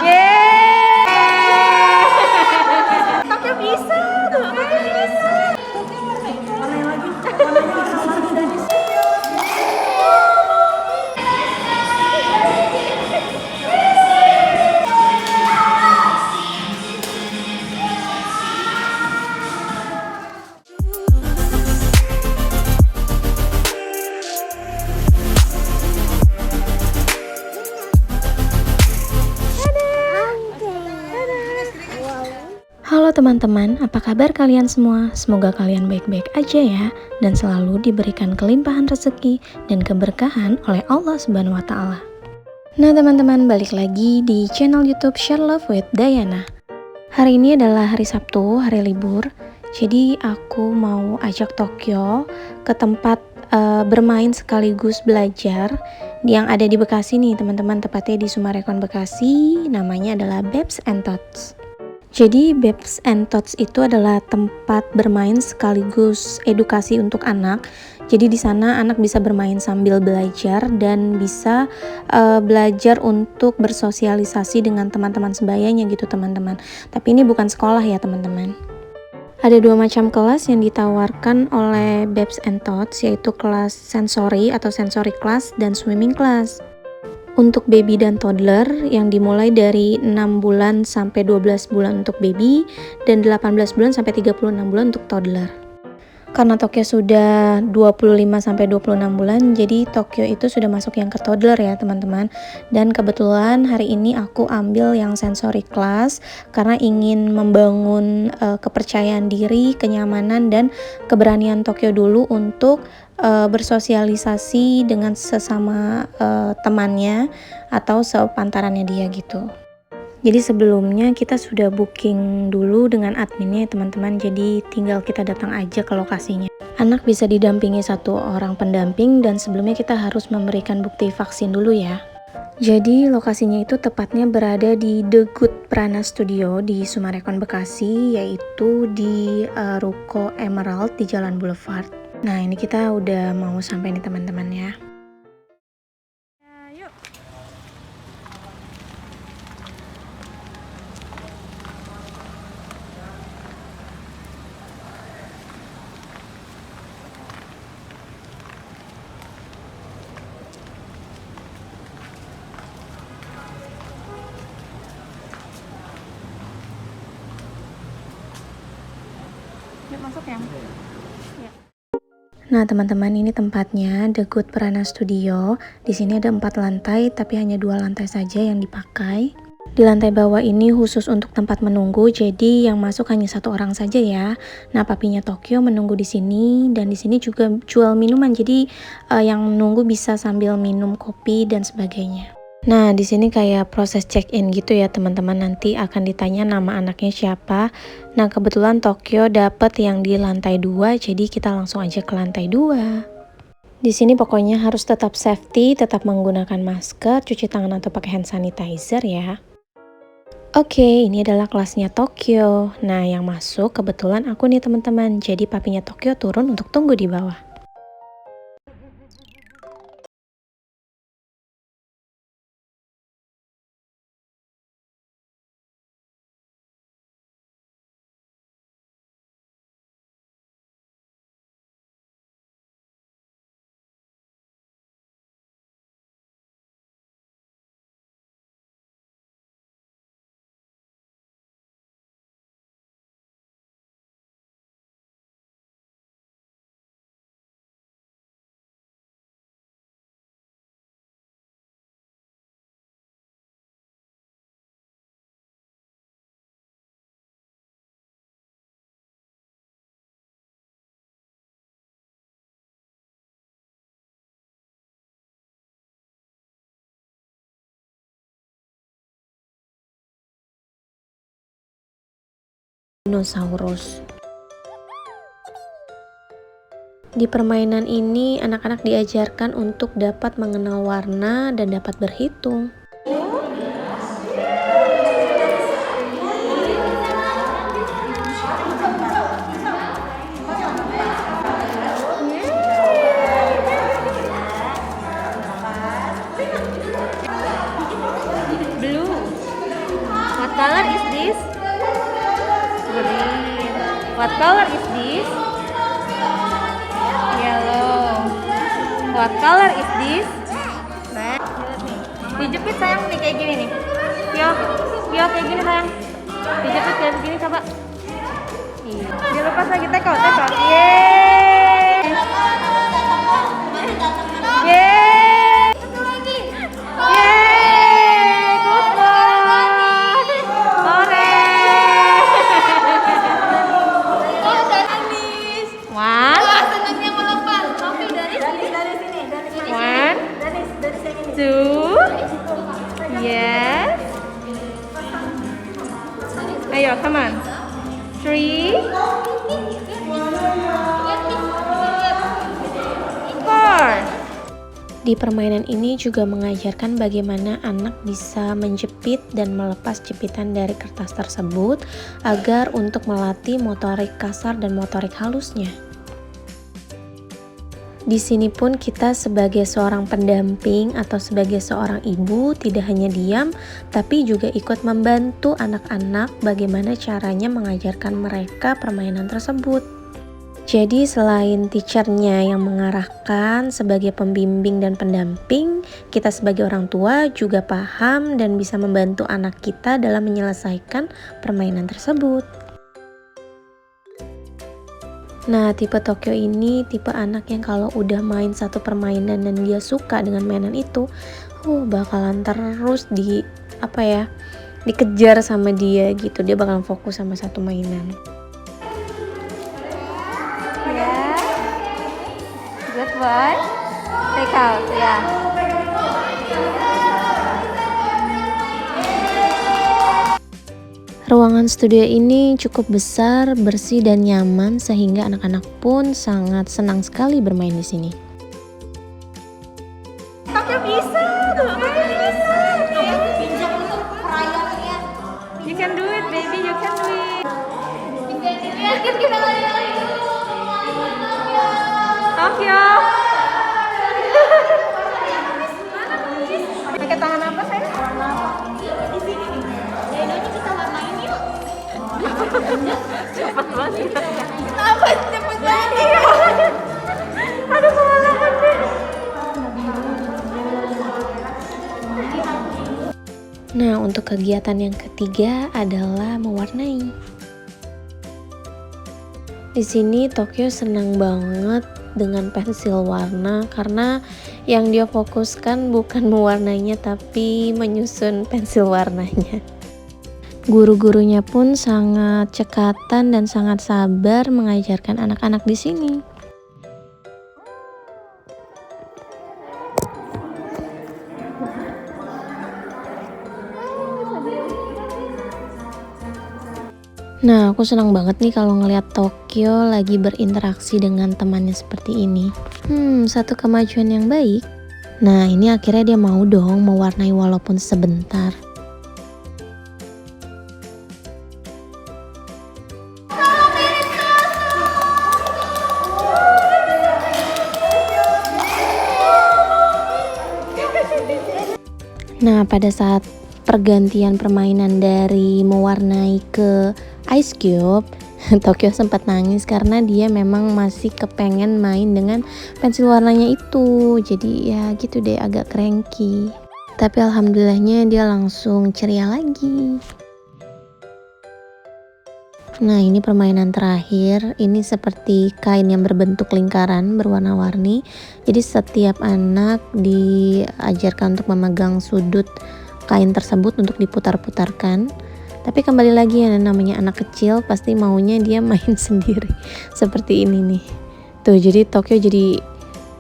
Yeay. Tokyo bisa tuh, Tokyo bisa. Halo teman-teman, apa kabar kalian semua? Semoga kalian baik-baik aja ya, dan selalu diberikan kelimpahan rezeki dan keberkahan oleh Allah Subhanahu wa Ta'ala. Nah teman-teman, balik lagi di channel YouTube Share Love with Dayana. Hari ini adalah hari Sabtu, hari libur. Jadi aku mau ajak Tokyo ke tempat bermain sekaligus belajar yang ada di Bekasi nih teman-teman, tepatnya di Sumarekon Bekasi. Namanya adalah Babes and Tots. Jadi Babes and Tots itu adalah tempat bermain sekaligus edukasi untuk anak. Jadi di sana anak bisa bermain sambil belajar dan bisa belajar untuk bersosialisasi dengan teman-teman sebayanya gitu teman-teman. Tapi ini bukan sekolah ya teman-teman. Ada dua macam kelas yang ditawarkan oleh Babes and Tots, yaitu kelas sensory atau sensory class dan swimming class. Untuk baby dan toddler yang dimulai dari 6 bulan sampai 12 bulan untuk baby dan 18 bulan sampai 36 bulan untuk toddler. Karena Tokyo sudah 25 sampai 26 bulan, jadi Tokyo itu sudah masuk yang ke toddler ya teman-teman. Dan kebetulan hari ini aku ambil yang sensory class karena ingin membangun kepercayaan diri, kenyamanan dan keberanian Tokyo dulu untuk bersosialisasi dengan sesama temannya atau sepantarannya dia gitu. Jadi sebelumnya kita sudah booking dulu dengan adminnya ya teman-teman, jadi tinggal kita datang aja ke lokasinya. Anak bisa didampingi satu orang pendamping dan sebelumnya kita harus memberikan bukti vaksin dulu ya. Jadi lokasinya itu tepatnya berada di The Good Prana Studio di Sumarekon Bekasi, yaitu di Ruko Emerald di Jalan Boulevard. Nah ini kita udah mau sampai nih teman-teman ya. Yuk masuk ya. Nah teman-teman, ini tempatnya The Good Prana Studio. Di sini ada 4 lantai, tapi hanya 2 lantai saja yang dipakai. Di lantai bawah ini khusus untuk tempat menunggu, jadi yang masuk hanya 1 orang saja ya. Nah papinya Tokyo menunggu di sini, dan di sini juga jual minuman, jadi yang menunggu bisa sambil minum kopi dan sebagainya. Nah, di sini kayak proses check-in gitu ya, teman-teman. Nanti akan ditanya nama anaknya siapa. Nah, kebetulan Tokyo dapet yang di lantai 2, jadi kita langsung aja ke lantai 2. Di sini pokoknya harus tetap safety, tetap menggunakan masker, cuci tangan atau pakai hand sanitizer ya. Oke, ini adalah kelasnya Tokyo. Nah, yang masuk kebetulan aku nih teman-teman. Jadi papinya Tokyo turun untuk tunggu di bawah. Dinosaurus. Di permainan ini anak-anak diajarkan untuk dapat mengenal warna dan dapat berhitung. color is this? Yellow. What color is this? Red. Dijepit sayang nih kayak gini nih. Yo kayak gini sayang. Dijepit kayak begini coba. Dia lepas lagi tekok. Yeay. Yeay. Yeay. Good boy. One. One. Two. Yes. Ayo, come on. Three. Four. Di permainan ini juga mengajarkan bagaimana anak bisa menjepit dan melepas jepitan dari kertas tersebut agar untuk melatih motorik kasar dan motorik halusnya. Di sini pun kita sebagai seorang pendamping atau sebagai seorang ibu tidak hanya diam, tapi juga ikut membantu anak-anak bagaimana caranya mengajarkan mereka permainan tersebut. Jadi selain teachernya yang mengarahkan sebagai pembimbing dan pendamping, kita sebagai orang tua juga paham dan bisa membantu anak kita dalam menyelesaikan permainan tersebut. Nah, tipe Tokyo ini tipe anak yang kalau udah main satu permainan dan dia suka dengan mainan itu, bakalan terus dikejar sama dia gitu. Dia bakalan fokus sama satu mainan. Ya, good boy. Take out, ya. Ruangan studio ini cukup besar, bersih dan nyaman sehingga anak-anak pun sangat senang sekali bermain di sini. Tokyo bisa, You can do it, baby. You can do it. Tokyo. Pakai tangan apa sayang? Di sini nih. Ini kita warnain yuk. Cepet banget. Apa cepet banget? Aduh kewalahan deh. Nah, untuk kegiatan yang ketiga adalah mewarnai. Di sini Tokyo senang banget dengan pensil warna karena yang dia fokuskan bukan mewarnainya tapi menyusun pensil warnanya. Guru-gurunya pun sangat cekatan dan sangat sabar mengajarkan anak-anak di sini. Nah, aku senang banget nih kalau ngeliat Tokyo lagi berinteraksi dengan temannya seperti ini. Satu kemajuan yang baik. Nah, ini akhirnya dia mau dong mewarnai walaupun sebentar. Nah, pada saat pergantian permainan dari mewarnai ke Ice Cube, Tokyo sempat nangis karena dia memang masih kepengen main dengan pensil warnanya itu. Jadi ya gitu deh, agak cranky. Tapi alhamdulillahnya dia langsung ceria lagi. Nah, ini permainan terakhir. Ini seperti kain yang berbentuk lingkaran berwarna-warni. Jadi setiap anak diajarkan untuk memegang sudut kain tersebut untuk diputar-putarkan. Tapi kembali lagi, yang namanya anak kecil pasti maunya dia main sendiri. Seperti ini nih. Tuh, jadi Tokyo jadi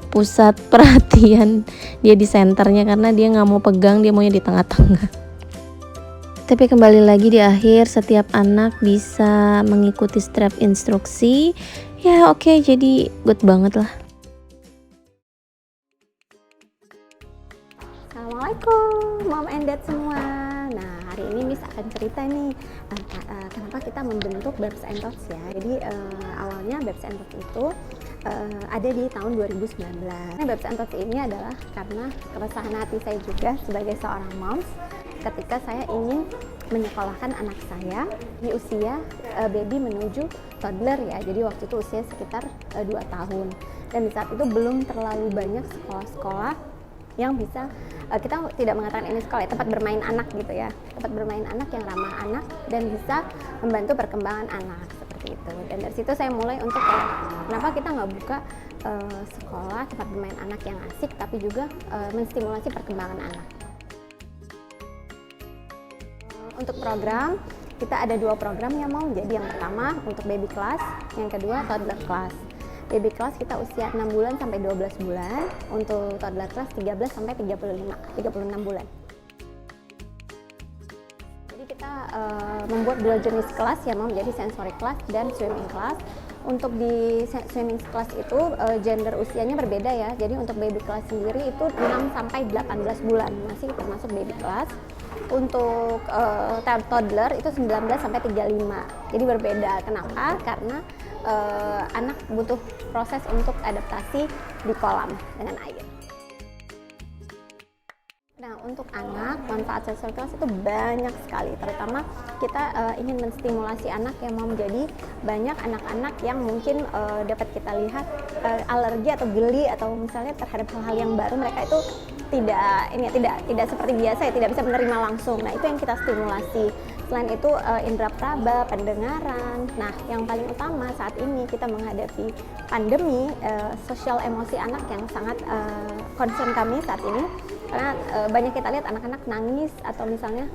pusat perhatian. Dia di senternya karena dia nggak mau pegang, dia maunya di tengah-tengah. Tapi kembali lagi di akhir, setiap anak bisa mengikuti step instruksi. Ya oke, jadi good banget lah. Assalamualaikum Mom and Dad semua. Nah, hari ini Miss akan cerita nih kenapa kita membentuk Babs and Tots ya. Jadi awalnya Babs and Tots itu ada di tahun 2019. Babs and Tots ini adalah karena keresahan hati saya juga sebagai seorang moms ketika saya ingin menyekolahkan anak saya di usia baby menuju toddler ya. Jadi waktu itu usia sekitar 2 tahun. Dan di saat itu belum terlalu banyak sekolah-sekolah yang bisa, kita tidak mengatakan ini sekolah ya, tempat bermain anak gitu ya, tempat bermain anak yang ramah anak dan bisa membantu perkembangan anak seperti itu. Dan dari situ saya mulai untuk kenapa kita nggak buka sekolah tempat bermain anak yang asik tapi juga menstimulasi perkembangan anak. Untuk program kita ada 2 program yang mau. Jadi yang pertama untuk baby class, yang kedua toddler class. Baby class kita usia 6 bulan sampai 12 bulan, untuk toddler class 13 sampai 36 bulan. Jadi kita membuat 2 jenis kelas ya, mau menjadi sensory class dan swimming class. Untuk di swimming class itu gender usianya berbeda ya. Jadi untuk baby class sendiri itu 6 sampai 18 bulan, masih termasuk baby class. Untuk toddler itu 19 sampai 35. Jadi berbeda. Kenapa? Karena anak butuh proses untuk adaptasi di kolam dengan air. Nah, untuk anak, manfaat sensory class itu banyak sekali. Terutama kita ingin menstimulasi anak yang mau menjadi banyak anak-anak yang mungkin dapat kita lihat alergi atau geli atau misalnya terhadap hal-hal yang baru, mereka itu tidak seperti biasa ya, tidak bisa menerima langsung. Nah, itu yang kita stimulasi. Selain itu indera praba, pendengaran. Nah, yang paling utama saat ini kita menghadapi pandemi, sosial emosi anak yang sangat concern kami saat ini. Karena banyak kita lihat anak-anak nangis atau misalnya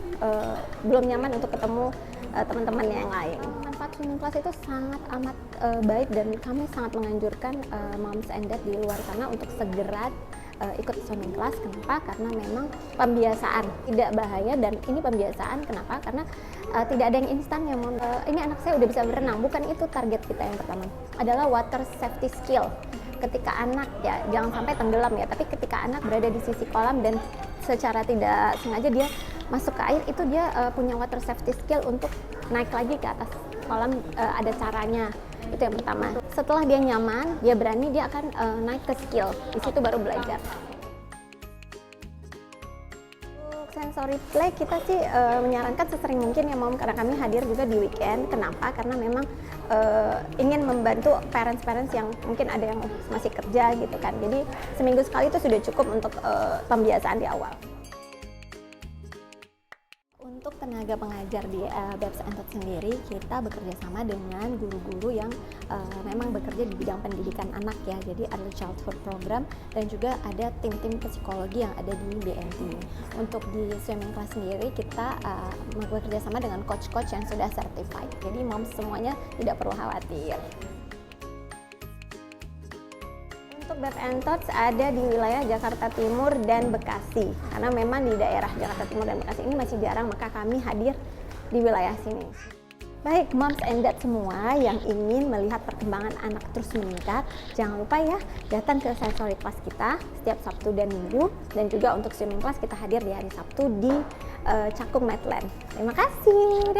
belum nyaman untuk ketemu teman-temannya yang lain. Manfaat swimming class itu sangat amat baik dan kami sangat menganjurkan moms and dad di luar sana untuk segera ikut swimming class. Kenapa? Karena memang pembiasaan, tidak bahaya, dan ini pembiasaan. Kenapa? Karena tidak ada yang instan ya, ini anak saya udah bisa berenang. Bukan itu target kita yang pertama. Adalah water safety skill. Ketika anak ya, jangan sampai tenggelam ya, tapi ketika anak berada di sisi kolam dan secara tidak sengaja dia masuk ke air, itu dia punya water safety skill untuk naik lagi ke atas kolam, ada caranya. Itu yang pertama. Setelah dia nyaman, dia berani, dia akan naik ke skill. Di situ baru belajar. Untuk sensory play kita sih menyarankan sesering mungkin ya Mom, karena kami hadir juga di weekend. Kenapa? Karena memang ingin membantu parents-parents yang mungkin ada yang masih kerja gitu kan. Jadi seminggu sekali itu sudah cukup untuk pembiasaan di awal. Untuk tenaga pengajar di Babs and Tots sendiri, kita bekerja sama dengan guru-guru yang memang bekerja di bidang pendidikan anak ya. Jadi Early Childhood Program dan juga ada tim-tim psikologi yang ada di BNT. Untuk di swimming class sendiri kita bekerja sama dengan coach-coach yang sudah certified. Jadi moms semuanya tidak perlu khawatir. Untuk Babs and Tots ada di wilayah Jakarta Timur dan Bekasi, karena memang di daerah Jakarta Timur dan Bekasi ini masih jarang, maka kami hadir di wilayah sini. Baik, moms and dad semua yang ingin melihat perkembangan anak terus meningkat, jangan lupa ya datang ke sensory class kita setiap Sabtu dan Minggu, dan juga untuk swimming class kita hadir di hari Sabtu di Cakung Medland. Terima kasih.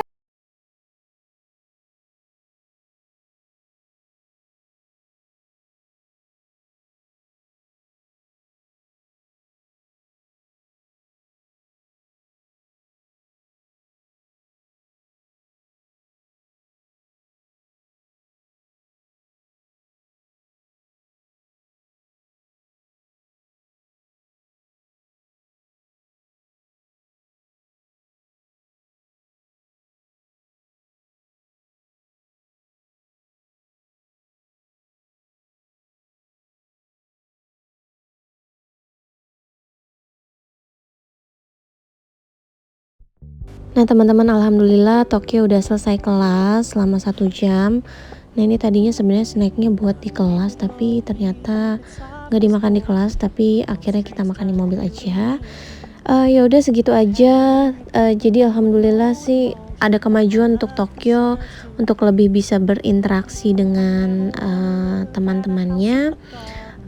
Nah teman-teman, alhamdulillah Tokyo udah selesai kelas selama 1 jam. Nah ini tadinya sebenarnya snacknya buat di kelas, tapi ternyata nggak dimakan di kelas, tapi akhirnya kita makan di mobil aja. Ya udah segitu aja. Jadi alhamdulillah sih ada kemajuan untuk Tokyo untuk lebih bisa berinteraksi dengan teman-temannya.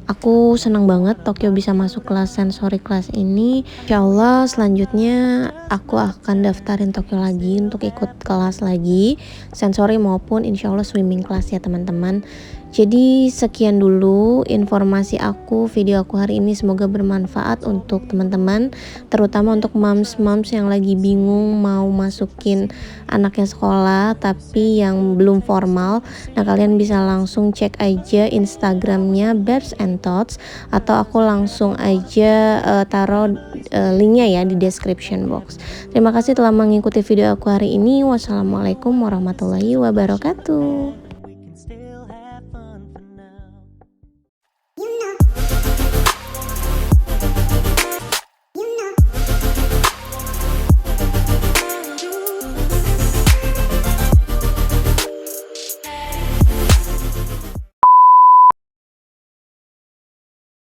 Aku senang banget Tokyo bisa masuk kelas sensory class ini. Insyaallah selanjutnya aku akan daftarin Tokyo lagi untuk ikut kelas lagi sensory maupun insyaallah swimming class ya teman-teman. Jadi sekian dulu informasi aku, video aku hari ini, semoga bermanfaat untuk teman-teman, terutama untuk moms-moms yang lagi bingung mau masukin anaknya sekolah tapi yang belum formal. Nah, kalian bisa langsung cek aja Instagramnya Babes and Thoughts, atau aku langsung aja taruh linknya ya di description box. Terima kasih telah mengikuti video aku hari ini. Wassalamualaikum warahmatullahi wabarakatuh.